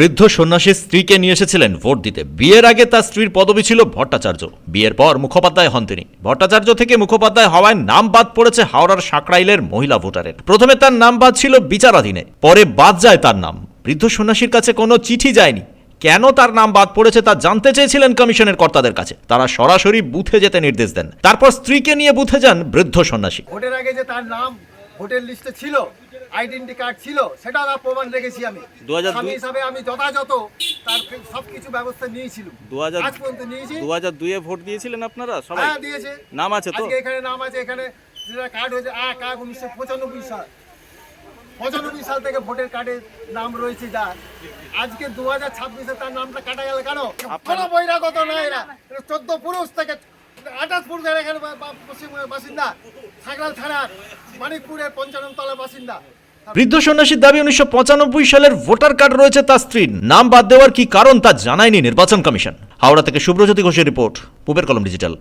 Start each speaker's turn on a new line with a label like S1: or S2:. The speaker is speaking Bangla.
S1: বৃদ্ধ সন্ন্যাসীর স্ত্রীকে নিয়ে এসেছিলেন ভোট দিতে। বিয়ের আগে তার স্ত্রীর পদবি ছিল ভট্টাচার্য। বিয়ের পর মুখোপাধ্যায় হন তিনি। ভট্টাচার্য থেকে মুখোপাধ্যায় হওয়ায় নাম বাদ পড়েছে হাওড়ার সাঁকরাইলের মহিলা ভোটারের। প্রথমে তার নাম বাদ ছিল বিচারাধীনে, পরে বাদ যায় তার নাম। বৃদ্ধ সন্ন্যাসীর কাছে কোনো চিঠি যায়নি। কেন তার নাম বাদ পড়েছে তা জানতে চেয়েছিলেন কমিশনের কর্তাদের কাছে। তারা সরাসরি বুথে যেতে নির্দেশ দেন। তারপর স্ত্রীকে নিয়ে বুথে যান বৃদ্ধ সন্ন্যাসী।
S2: ভোটের আগে যে তার নাম ভোটের লিস্টে ছিল, আইডেন্টি কার্ড ছিল, সেটা তার প্রমাণ রেখেছি আমি।
S1: 2002
S2: স্বামী হিসাবে আমি যথাযথ তার সবকিছু ব্যবস্থা নিয়েছিলাম।
S1: 2000
S2: আজ পর্যন্ত নিয়েছি।
S1: 2002 এ ভোট দিয়েছিলেন আপনারা সবাই?
S2: হ্যাঁ, দিয়েছে।
S1: নাম আছে তো?
S2: আজকে এখানে নাম আছে, এখানে যেটা কার্ড হয়েছে 1995 সাল। 95 সাল থেকে ভোটের কার্ডে নাম রয়েছে যার। আজকে 2026-এ তার নামটা কাটা গেল কেন? কোনো বহিরাগত নয় এরা। 14 পুরুষ থেকে 28 পুরুষের এখানে পশ্চিমবঙ্গের বাসিন্দা, সাঁকরাইল থানার মানিকপুরের 55 তলার বাসিন্দা।
S1: বৃদ্ধ সন্ন্যাসীর দাবি 1995 সালের ভোটার কার্ড রয়েছে তার স্ত্রীর। নাম বাদ দেওয়ার কি কারণ তা জানায়নি নির্বাচন কমিশন। হাওড়া থেকে সুব্রজ্যোতি ঘোষের রিপোর্ট, পূবের কলম ডিজিটাল।